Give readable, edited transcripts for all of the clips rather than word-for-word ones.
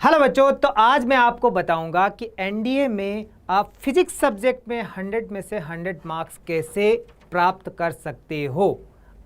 Hello बच्चों, तो आज मैं आपको बताऊंगा कि एनडीए में आप फिजिक्स सब्जेक्ट में 100 में से 100 मार्क्स कैसे प्राप्त कर सकते हो।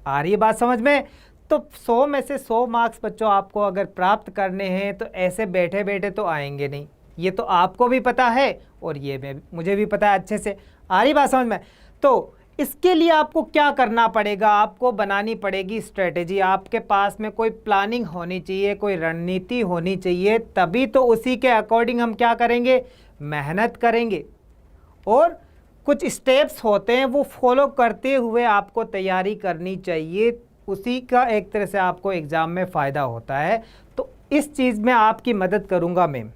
आ रही है बात समझ में? तो 100 में से 100 मार्क्स बच्चों आपको अगर प्राप्त करने हैं तो ऐसे बैठे बैठे तो आएंगे नहीं। ये तो आपको भी पता है और ये मुझे भी पता है अच्छे से। आ रही बात समझ में? तो इसके लिए आपको क्या करना पड़ेगा? आपको बनानी पड़ेगी स्ट्रेटेजी। आपके पास में कोई प्लानिंग होनी चाहिए, कोई रणनीति होनी चाहिए, तभी तो उसी के अकॉर्डिंग हम क्या करेंगे, मेहनत करेंगे। और कुछ स्टेप्स होते हैं वो फॉलो करते हुए आपको तैयारी करनी चाहिए। उसी का एक तरह से आपको एग्ज़ाम में फ़ायदा होता है। तो इस चीज़ में आपकी मदद करूँगा मैं,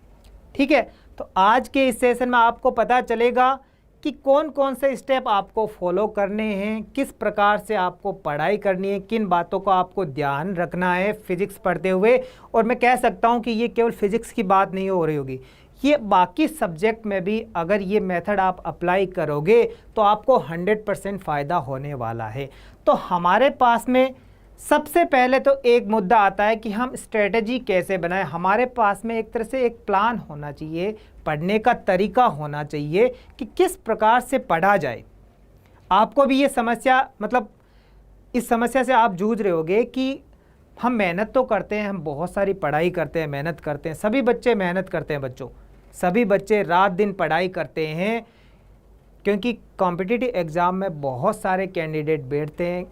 ठीक है। तो आज के इस सेशन में आपको पता चलेगा कि कौन कौन से स्टेप आपको फॉलो करने हैं, किस प्रकार से आपको पढ़ाई करनी है, किन बातों को आपको ध्यान रखना है फिजिक्स पढ़ते हुए। और मैं कह सकता हूं कि ये केवल फिजिक्स की बात नहीं हो रही होगी, ये बाकी सब्जेक्ट में भी अगर ये मेथड आप अप्लाई करोगे तो आपको 100% फ़ायदा होने वाला है। तो हमारे पास में सबसे पहले तो एक मुद्दा आता है कि हम स्ट्रेटजी कैसे बनाएं। हमारे पास में एक तरह से एक प्लान होना चाहिए, पढ़ने का तरीका होना चाहिए कि किस प्रकार से पढ़ा जाए। आपको भी ये समस्या, मतलब इस समस्या से आप जूझ रहे होगे कि हम मेहनत तो करते हैं, हम बहुत सारी पढ़ाई करते हैं, मेहनत करते हैं, सभी बच्चे मेहनत करते हैं बच्चों, सभी बच्चे रात दिन पढ़ाई करते हैं, क्योंकि कॉम्पिटिटिव एग्ज़ाम में बहुत सारे कैंडिडेट बैठते हैं।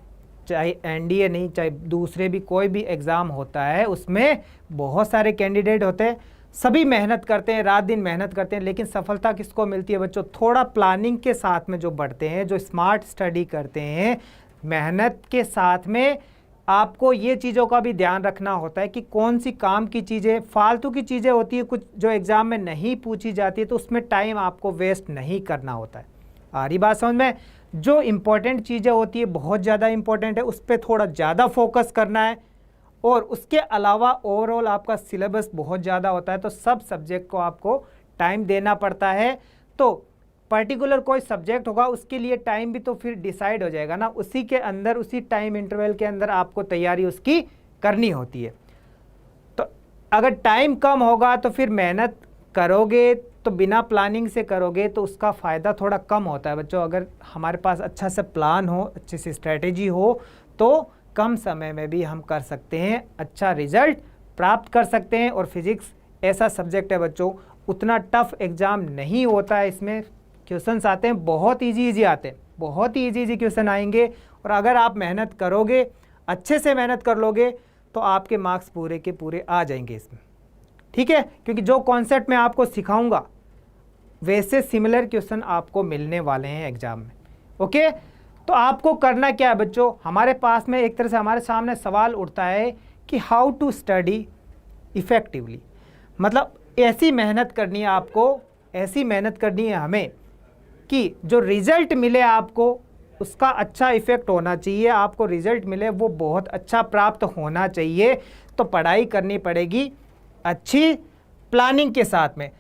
चाहे एनडीए नहीं, चाहे दूसरे भी कोई भी एग्ज़ाम होता है, उसमें बहुत सारे कैंडिडेट होते हैं, सभी मेहनत करते हैं, रात दिन मेहनत करते हैं। लेकिन सफलता किसको मिलती है बच्चों? थोड़ा प्लानिंग के साथ में जो बढ़ते हैं, जो स्मार्ट स्टडी करते हैं, मेहनत के साथ में आपको ये चीज़ों का भी ध्यान रखना होता है कि कौन सी काम की चीज़ें, फालतू की चीज़ें होती है कुछ जो एग्ज़ाम में नहीं पूछी जाती है, तो उसमें टाइम आपको वेस्ट नहीं करना होता है। आ रही बात समझ में? जो इम्पोर्टेंट चीज़ें होती है, बहुत ज़्यादा इम्पोर्टेंट है, उस पर थोड़ा ज़्यादा फोकस करना है। और उसके अलावा ओवरऑल आपका सिलेबस बहुत ज़्यादा होता है, तो सब सब्जेक्ट को आपको टाइम देना पड़ता है। तो पर्टिकुलर कोई सब्जेक्ट होगा उसके लिए टाइम भी तो फिर डिसाइड हो जाएगा ना, उसी के अंदर, उसी टाइम इंटरवल के अंदर आपको तैयारी उसकी करनी होती है। तो अगर टाइम कम होगा तो फिर मेहनत करोगे तो बिना प्लानिंग से करोगे तो उसका फ़ायदा थोड़ा कम होता है बच्चों। अगर हमारे पास अच्छा सा प्लान हो, अच्छी सी स्ट्रेटेजी हो, तो कम समय में भी हम कर सकते हैं, अच्छा रिजल्ट प्राप्त कर सकते हैं। और फिजिक्स ऐसा सब्जेक्ट है बच्चों, उतना टफ एग्ज़ाम नहीं होता है। इसमें क्वेश्चंस आते हैं बहुत इजी आते हैं, बहुत ही इजी क्वेश्चन आएंगे। और अगर आप मेहनत करोगे, अच्छे से मेहनत कर लोगे, तो आपके मार्क्स पूरे के पूरे आ जाएंगे इसमें, ठीक है। क्योंकि जो कॉन्सेप्ट मैं आपको सिखाऊंगा वैसे सिमिलर क्वेश्चन आपको मिलने वाले हैं एग्जाम में, ओके। तो आपको करना क्या है बच्चों? हमारे पास में एक तरह से हमारे सामने सवाल उठता है कि हाउ टू स्टडी इफ़ेक्टिवली, मतलब ऐसी मेहनत करनी है आपको, ऐसी मेहनत करनी है हमें कि जो रिज़ल्ट मिले आपको उसका अच्छा इफ़ेक्ट होना चाहिए, आपको रिज़ल्ट मिले वो बहुत अच्छा प्राप्त होना चाहिए। तो पढ़ाई करनी पड़ेगी अच्छी प्लानिंग के साथ में।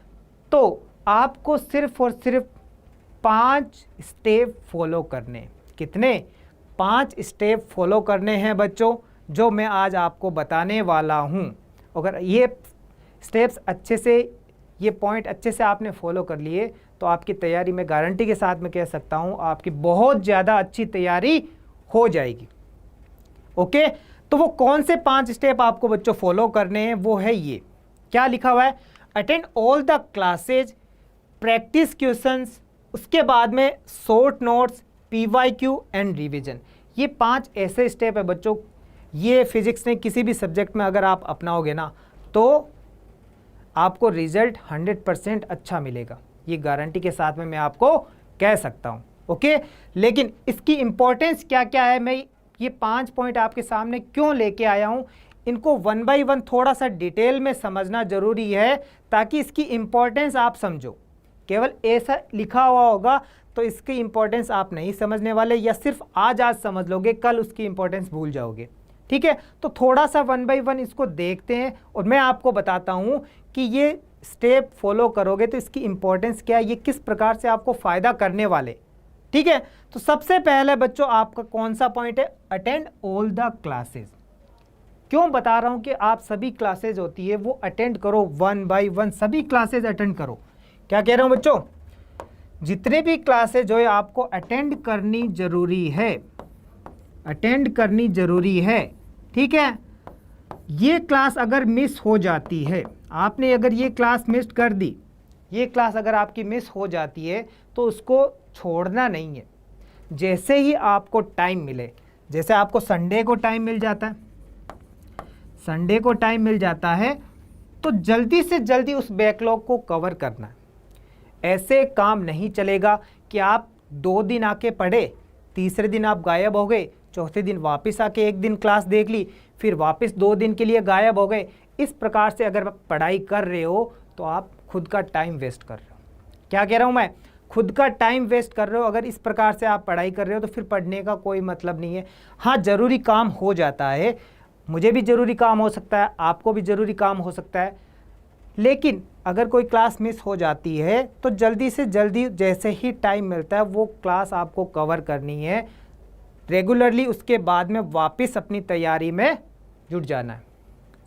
तो आपको सिर्फ और सिर्फ 5 स्टेप फॉलो करने। कितने? 5 स्टेप फॉलो करने हैं बच्चों, जो मैं आज आपको बताने वाला हूं। अगर ये स्टेप्स अच्छे से, ये पॉइंट अच्छे से आपने फॉलो कर लिए तो आपकी तैयारी में गारंटी के साथ मैं कह सकता हूं आपकी बहुत ज़्यादा अच्छी तैयारी हो जाएगी, ओके। तो वो कौन से 5 स्टेप आपको बच्चों फॉलो करने हैं? वो है ये, क्या लिखा हुआ है? Attend all the classes, practice questions, उसके बाद में short notes, PYQ and revision. ये 5 ऐसे स्टेप है बच्चों, ये फिजिक्स में किसी भी सब्जेक्ट में अगर आप अपनाओगे ना तो आपको रिजल्ट 100% अच्छा मिलेगा, ये गारंटी के साथ में मैं आपको कह सकता हूँ, ओके। लेकिन इसकी इंपॉर्टेंस क्या क्या है, मैं ये 5 पॉइंट आपके सामने क्यों लेके आया हूँ, इनको 1 बाय 1 थोड़ा सा डिटेल में समझना जरूरी है ताकि इसकी इंपॉर्टेंस आप समझो। केवल ऐसा लिखा हुआ होगा तो इसकी इंपॉर्टेंस आप नहीं समझने वाले, या सिर्फ आज समझ लोगे, कल उसकी इंपॉर्टेंस भूल जाओगे, ठीक है। तो थोड़ा सा 1 बाय 1 इसको देखते हैं और मैं आपको बताता हूं कि ये स्टेप फॉलो करोगे तो इसकी इंपॉर्टेंस क्या है, ये किस प्रकार से आपको फ़ायदा करने वाले, ठीक है। तो सबसे पहले बच्चों आपका कौन सा पॉइंट है? Attend all the classes. क्यों बता रहा हूँ कि आप सभी क्लासेज होती है वो अटेंड करो, 1 बाय 1 सभी क्लासेज अटेंड करो। क्या कह रहा हूँ बच्चों, जितने भी क्लासेज जो है आपको अटेंड करनी जरूरी है, अटेंड करनी जरूरी है, ठीक है। ये क्लास अगर मिस हो जाती है, आपने अगर ये क्लास मिस कर दी, ये क्लास अगर आपकी मिस हो जाती है तो उसको छोड़ना नहीं है। जैसे ही आपको टाइम मिले, जैसे आपको संडे को टाइम मिल जाता है, संडे को टाइम मिल जाता है तो जल्दी से जल्दी उस बैकलॉग को कवर करना है। ऐसे काम नहीं चलेगा कि आप 2 दिन आके पढ़े, तीसरे दिन आप गायब हो गए, चौथे दिन वापस आके 1 दिन क्लास देख ली, फिर वापस 2 दिन के लिए गायब हो गए। इस प्रकार से अगर आप पढ़ाई कर रहे हो तो आप खुद का टाइम वेस्ट कर रहे हो। क्या कह रहा हूँ मैं, खुद का टाइम वेस्ट कर रहे हो। अगर इस प्रकार से आप पढ़ाई कर रहे हो तो फिर पढ़ने का कोई मतलब नहीं है। हाँ, ज़रूरी काम हो जाता है, मुझे भी ज़रूरी काम हो सकता है, आपको भी ज़रूरी काम हो सकता है, लेकिन अगर कोई क्लास मिस हो जाती है तो जल्दी से जल्दी जैसे ही टाइम मिलता है वो क्लास आपको कवर करनी है रेगुलरली। उसके बाद में वापस अपनी तैयारी में जुट जाना है।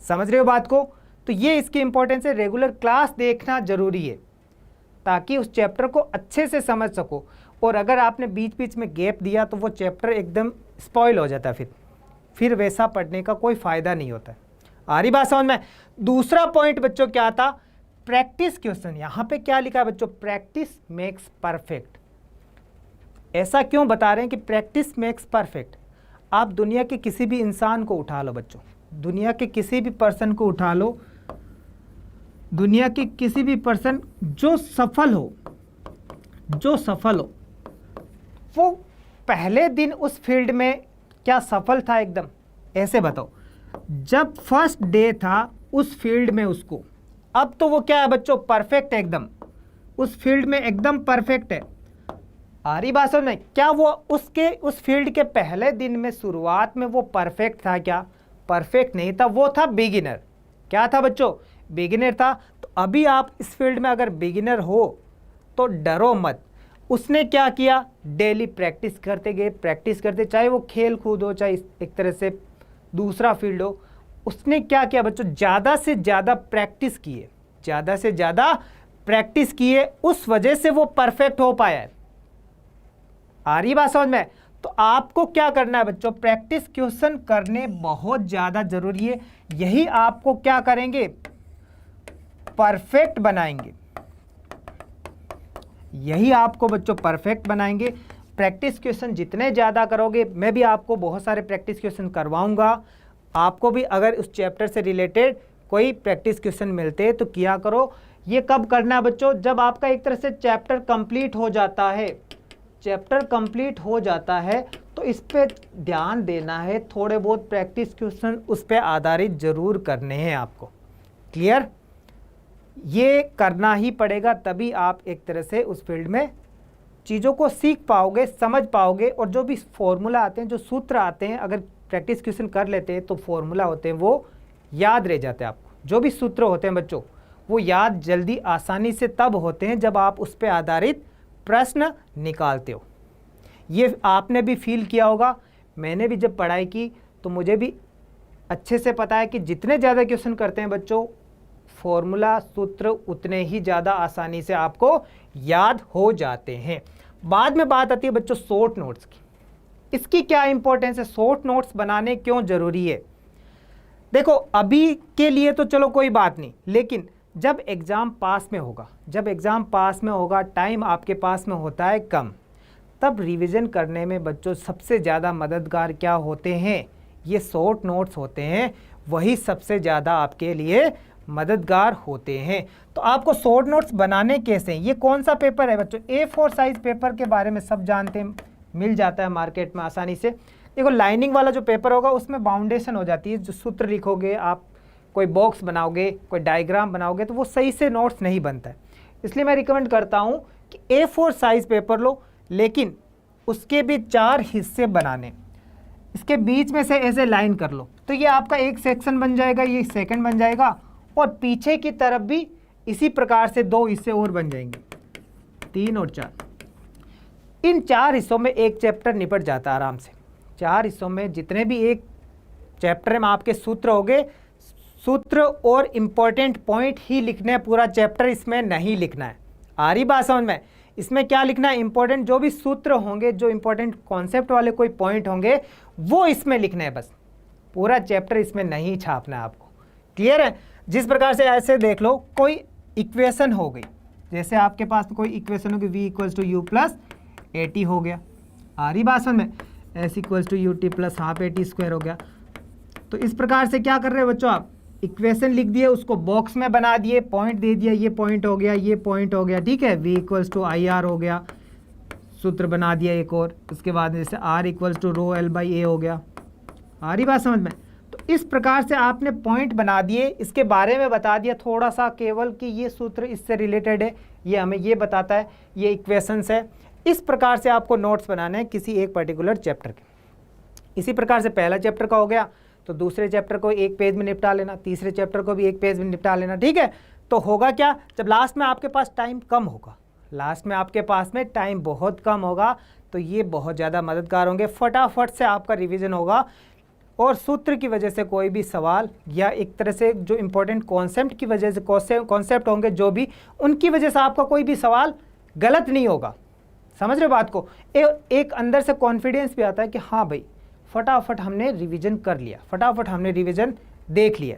समझ रहे हो बात को? तो ये इसकी इंपॉर्टेंस है, रेगुलर क्लास देखना ज़रूरी है ताकि उस चैप्टर को अच्छे से समझ सको। और अगर आपने बीच बीच में गैप दिया तो वो चैप्टर एकदम स्पॉइल हो जाता है, फिर वैसा पढ़ने का कोई फ़ायदा नहीं होता है। आ रही बात समझ में? दूसरा पॉइंट बच्चों क्या था, प्रैक्टिस क्वेश्चन। यहाँ पे क्या लिखा है बच्चों, प्रैक्टिस मेक्स परफेक्ट। ऐसा क्यों बता रहे हैं कि प्रैक्टिस मेक्स परफेक्ट? आप दुनिया के किसी भी इंसान को उठा लो बच्चों, दुनिया के किसी भी पर्सन को उठा लो, दुनिया के किसी भी पर्सन जो सफल हो, जो सफल हो, वो पहले दिन उस फील्ड में क्या सफल था एकदम? ऐसे बताओ, जब फर्स्ट डे था उस फील्ड में उसको, अब तो वो क्या है बच्चों, परफेक्ट है एकदम, उस फील्ड में एकदम परफेक्ट है। आ रही बात समझ में? क्या वो उसके उस फील्ड के पहले दिन में शुरुआत में वो परफेक्ट था? क्या परफेक्ट नहीं था, वो था बिगिनर। क्या था बच्चों, बिगिनर था। तो अभी आप इस फील्ड में अगर बिगिनर हो तो डरो मत। उसने क्या किया, डेली प्रैक्टिस करते गए, प्रैक्टिस करते, चाहे वो खेल कूद हो, चाहे एक तरह से दूसरा फील्ड हो। उसने क्या किया बच्चों, ज़्यादा से ज़्यादा प्रैक्टिस किए, ज़्यादा से ज़्यादा प्रैक्टिस किए, उस वजह से वो परफेक्ट हो पाया है। आ रही बात समझ में? तो आपको क्या करना है बच्चों, प्रैक्टिस क्वेश्चन करने बहुत ज़्यादा ज़रूरी है। यही आपको क्या करेंगे, परफेक्ट बनाएंगे। यही आपको बच्चों परफेक्ट बनाएंगे। प्रैक्टिस क्वेश्चन जितने ज़्यादा करोगे, मैं भी आपको बहुत सारे प्रैक्टिस क्वेश्चन करवाऊंगा। आपको भी अगर उस चैप्टर से रिलेटेड कोई प्रैक्टिस क्वेश्चन मिलते हैं तो किया करो। ये कब करना है बच्चों, जब आपका एक तरह से चैप्टर कंप्लीट हो जाता है, चैप्टर कंप्लीट हो जाता है तो इस पे ध्यान देना है। थोड़े बहुत प्रैक्टिस क्वेश्चन उस पे आधारित ज़रूर करने हैं आपको। क्लियर? ये करना ही पड़ेगा, तभी आप एक तरह से उस फील्ड में चीज़ों को सीख पाओगे, समझ पाओगे। और जो भी फॉर्मूला आते हैं, जो सूत्र आते हैं, अगर प्रैक्टिस क्वेश्चन कर लेते हैं तो फॉर्मूला होते हैं वो याद रह जाते हैं आपको। जो भी सूत्र होते हैं बच्चों वो याद जल्दी आसानी से तब होते हैं जब आप उस पर आधारित प्रश्न निकालते हो। ये आपने भी फील किया होगा, मैंने भी जब पढ़ाई की तो मुझे भी अच्छे से पता है कि जितने ज़्यादा क्वेश्चन करते हैं बच्चों, फॉर्मूला सूत्र उतने ही ज़्यादा आसानी से आपको याद हो जाते हैं। बाद में बात आती है बच्चों शॉर्ट नोट्स की। इसकी क्या इंपॉर्टेंस है, शॉर्ट नोट्स बनाने क्यों ज़रूरी है? देखो अभी के लिए तो चलो कोई बात नहीं, लेकिन जब एग्ज़ाम पास में होगा, जब एग्ज़ाम पास में होगा, टाइम आपके पास में होता है कम, तब रिवीजन करने में बच्चों सबसे ज़्यादा मददगार क्या होते हैं, ये शॉर्ट नोट्स होते हैं। वही सबसे ज़्यादा आपके लिए मददगार होते हैं। तो आपको शॉर्ट नोट्स बनाने कैसे हैं? ये कौन सा पेपर है बच्चों, A4 साइज़ पेपर के बारे में सब जानते हैं, मिल जाता है मार्केट में आसानी से। देखो लाइनिंग वाला जो पेपर होगा उसमें बाउंडेशन हो जाती है, जो सूत्र लिखोगे आप, कोई बॉक्स बनाओगे, कोई डायग्राम बनाओगे तो वो सही से नोट्स नहीं बनता है। इसलिए मैं रिकमेंड करता हूँ कि A4 साइज़ पेपर लो, लेकिन उसके भी 4 हिस्से बनाने, इसके बीच में से ऐसे लाइन कर लो तो ये आपका एक सेक्शन बन जाएगा, ये सेकंड बन जाएगा, और पीछे की तरफ भी इसी प्रकार से 2 हिस्से और बन जाएंगे, 3 और 4। इन 4 हिस्सों में एक चैप्टर निपट जाता है आराम से। 4 हिस्सों में जितने भी एक चैप्टर में आपके सूत्र हो गए, सूत्र और इम्पोर्टेंट पॉइंट ही लिखने हैं, पूरा चैप्टर इसमें नहीं लिखना है। आ रही बात समझ में? इसमें क्या लिखना है, इंपॉर्टेंट जो भी सूत्र होंगे, जो इंपॉर्टेंट कॉन्सेप्ट वाले कोई पॉइंट होंगे वो इसमें लिखने हैं बस, पूरा चैप्टर इसमें नहीं छापना है आपको। क्लियर है? जिस प्रकार से ऐसे देख लो, कोई इक्वेशन हो गई, जैसे आपके पास कोई इक्वेशन होगी v equals to u plus a t हो गया। आ रही बात समझ में? s equals to u t plus half a t square हो गया। तो इस प्रकार से क्या कर रहे हो बच्चों, आप इक्वेशन लिख दिए, उसको बॉक्स में बना दिए, पॉइंट दे दिया, ये पॉइंट हो गया, ये पॉइंट हो गया, ठीक है। v equals to I R हो गया, सूत्र बना दिया एक और, उसके बाद जैसे r equals to rho L by A हो गया। आ रही बात समझ में? तो इस प्रकार से आपने पॉइंट बना दिए, इसके बारे में बता दिया थोड़ा सा केवल कि ये सूत्र इससे रिलेटेड है, ये हमें ये बताता है, ये इक्वेशंस है। इस प्रकार से आपको नोट्स बनाने हैं किसी एक पर्टिकुलर चैप्टर के। इसी प्रकार से पहला चैप्टर का हो गया, तो दूसरे चैप्टर को एक पेज में निपटा लेना, तीसरे चैप्टर को भी एक पेज में निपटा लेना, ठीक है। तो होगा क्या, जब लास्ट में आपके पास टाइम कम होगा, लास्ट में आपके पास में टाइम बहुत कम होगा, तो ये बहुत ज़्यादा मददगार होंगे, फटाफट से आपका रिवीजन होगा और सूत्र की वजह से कोई भी सवाल या एक तरह से जो इम्पोर्टेंट कॉन्सेप्ट की वजह से कॉन्सेप्ट होंगे जो भी, उनकी वजह से आपका कोई भी सवाल गलत नहीं होगा। समझ रहे बात को? एक अंदर से कॉन्फिडेंस भी आता है कि हाँ भाई फटाफट हमने रिवीजन कर लिया, फटाफट हमने रिवीजन देख लिया,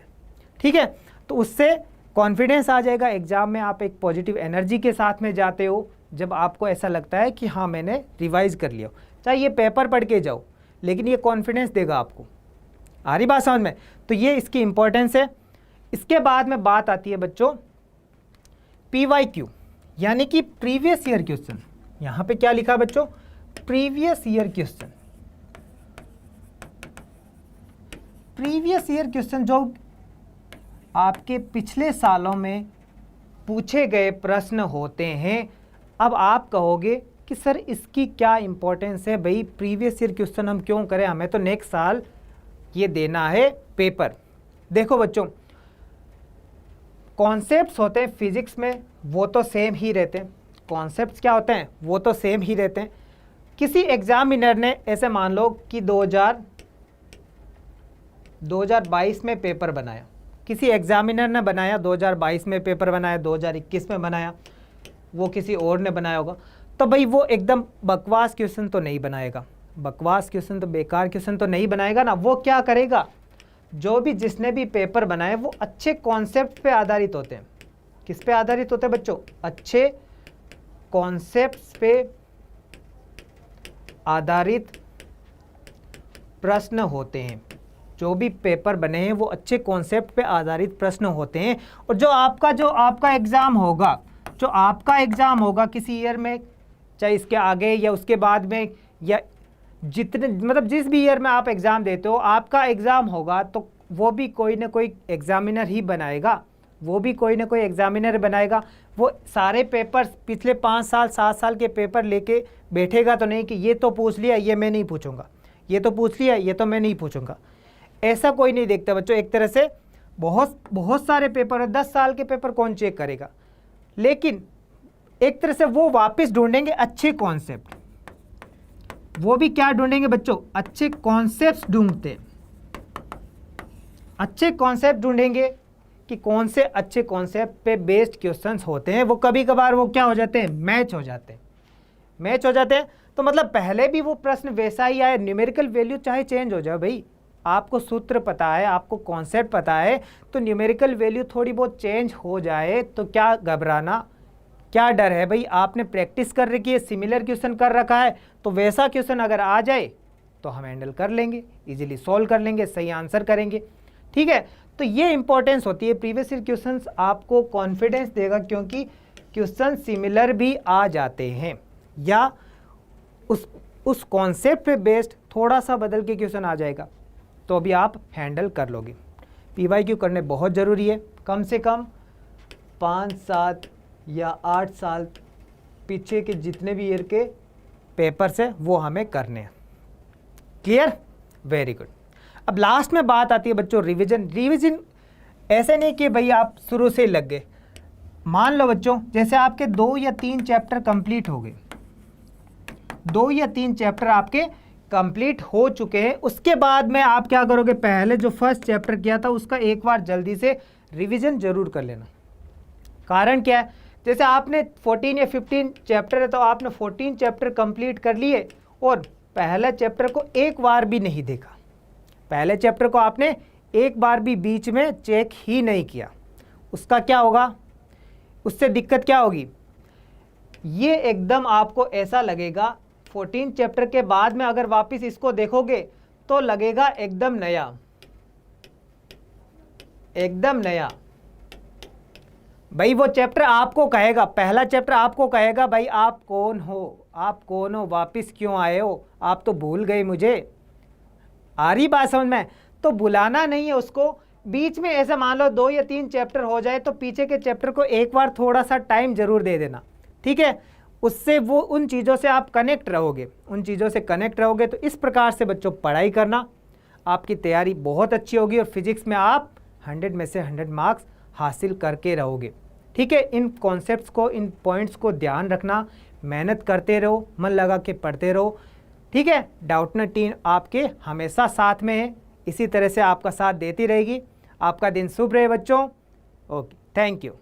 ठीक है। तो उससे कॉन्फिडेंस आ जाएगा, एग्जाम में आप एक पॉजिटिव एनर्जी के साथ में जाते हो, जब आपको ऐसा लगता है कि हाँ मैंने रिवाइज कर लिया, चाहे ये पेपर पढ़ के जाओ, लेकिन ये कॉन्फिडेंस देगा आपको। आ रही बात समझ में? तो ये इसकी इंपॉर्टेंस है। इसके बाद में बात आती है बच्चों PYQ, यानी कि प्रीवियस ईयर क्वेश्चन। यहाँ पे क्या लिखा बच्चों, previous year question. Previous year question जो आपके पिछले सालों में पूछे गए प्रश्न होते हैं। अब आप कहोगे कि सर इसकी क्या इंपॉर्टेंस है, भाई प्रीवियस ईयर क्वेश्चन हम क्यों करें, हमें तो नेक्स्ट साल ये देना है पेपर। देखो बच्चों, कॉन्सेप्ट्स होते हैं फिजिक्स में वो तो सेम ही रहते हैं, कॉन्सेप्ट्स क्या होते हैं वो तो सेम ही रहते हैं। किसी एग्जामिनर ने ऐसे मान लो कि 2022 में पेपर बनाया, किसी एग्जामिनर ने बनाया 2022 में पेपर बनाया, 2021 में बनाया, वो किसी और ने बनाया होगा, तो भाई वो एकदम बकवास क्वेश्चन तो नहीं बनाएगा, बकवास क्वेश्चन तो बेकार क्वेश्चन तो नहीं बनाएगा ना। वो क्या करेगा, जो भी जिसने भी पेपर बनाए वो अच्छे कॉन्सेप्ट पे आधारित होते हैं। किस पे आधारित होते हैं बच्चों, अच्छे कॉन्सेप्ट्स पे आधारित प्रश्न होते हैं। जो भी पेपर बने हैं वो अच्छे कॉन्सेप्ट पे आधारित प्रश्न होते हैं। और जो आपका एग्ज़ाम होगा, जो आपका एग्ज़ाम होगा किसी ईयर में, चाहे इसके आगे या उसके बाद में, या जितने मतलब जिस भी ईयर में आप एग्ज़ाम देते हो, आपका एग्ज़ाम होगा तो वो भी कोई ना कोई एग्ज़ामिनर ही बनाएगा, वो भी कोई ना कोई एग्ज़ामिनर बनाएगा। वो सारे पेपर्स पिछले 5 साल 7 साल के पेपर लेके बैठेगा तो नहीं कि ये तो पूछ लिया ये मैं नहीं पूछूंगा, ये तो पूछ लिया ये तो मैं नहीं पूछूंगा। ऐसा कोई नहीं देखता बच्चों। एक तरह से बहुत सारे पेपर है, 10 साल के पेपर कौन चेक करेगा, लेकिन एक तरह से वो वापस ढूंढेंगे अच्छे कॉन्सेप्ट। वो भी क्या ढूंढेंगे बच्चों, अच्छे कॉन्सेप्ट्स ढूंढते हैं, अच्छे कॉन्सेप्ट ढूंढेंगे कि कौन से अच्छे कॉन्सेप्ट पे बेस्ड क्वेश्चंस होते हैं। वो कभी कभार वो क्या हो जाते हैं, मैच हो जाते हैं। तो मतलब पहले भी वो प्रश्न वैसा ही आए, न्यूमेरिकल वैल्यू चाहे चेंज हो जाए, भाई आपको सूत्र पता है, आपको कॉन्सेप्ट पता है, तो न्यूमेरिकल वैल्यू थोड़ी बहुत चेंज हो जाए तो क्या घबराना, क्या डर है भाई। आपने प्रैक्टिस कर रखी है, सिमिलर क्वेश्चन कर रखा है, तो वैसा क्वेश्चन अगर आ जाए तो हम हैंडल कर लेंगे, इजीली सॉल्व कर लेंगे, सही आंसर करेंगे, ठीक है। तो ये इंपॉर्टेंस होती है। प्रीवियस ईयर क्वेश्चंस आपको कॉन्फिडेंस देगा, क्योंकि क्वेश्चन सिमिलर भी आ जाते हैं, या उस कॉन्सेप्ट पे बेस्ड थोड़ा सा बदल के क्वेश्चन आ जाएगा, तो भी आप हैंडल कर लोगे। PYQ करने बहुत ज़रूरी है, कम से कम 5 7 या 8 साल पीछे के जितने भी ईयर के पेपर्स हैं वो हमें करने हैं। Clear, very good. अब लास्ट में बात आती है बच्चों रिवीजन। ऐसे नहीं कि भाई आप शुरू से ही लग गए। मान लो बच्चों जैसे आपके 2 या 3 चैप्टर कंप्लीट हो गए, 2 या 3 चैप्टर आपके कंप्लीट हो चुके हैं, उसके बाद में आप क्या करोगे, पहले जो फर्स्ट चैप्टर किया था उसका एक बार जल्दी से रिवीजन जरूर कर लेना। कारण क्या है, जैसे आपने 14 या 15 चैप्टर है तो आपने 14 चैप्टर कंप्लीट कर लिए और पहले चैप्टर को एक बार भी नहीं देखा, पहले चैप्टर को आपने एक बार भी बीच में चेक ही नहीं किया, उसका क्या होगा, उससे दिक्कत क्या होगी, ये एकदम आपको ऐसा लगेगा 14 चैप्टर के बाद में अगर वापस इसको देखोगे तो लगेगा एकदम नया, एकदम नया। भाई वो चैप्टर आपको कहेगा, पहला चैप्टर आपको कहेगा भाई आप कौन हो, आप कौन हो, वापस क्यों आए हो, आप तो भूल गए मुझे। आ रही बात समझ में? तो बुलाना नहीं है उसको, बीच में ऐसे मान लो 2 या 3 चैप्टर हो जाए तो पीछे के चैप्टर को एक बार थोड़ा सा टाइम जरूर दे देना, ठीक है। उससे वो उन चीज़ों से आप कनेक्ट रहोगे, उन चीज़ों से कनेक्ट रहोगे तो इस प्रकार से बच्चों पढ़ाई करना, आपकी तैयारी बहुत अच्छी होगी और फिजिक्स में आप 100 में से 100 मार्क्स हासिल करके रहोगे, ठीक है। इन कॉन्सेप्ट्स को, इन पॉइंट्स को ध्यान रखना, मेहनत करते रहो, मन लगा के पढ़ते रहो, ठीक है। डाउटनर टीम आपके हमेशा साथ में है, इसी तरह से आपका साथ देती रहेगी। आपका दिन शुभ रहे बच्चों। Okay, thank you.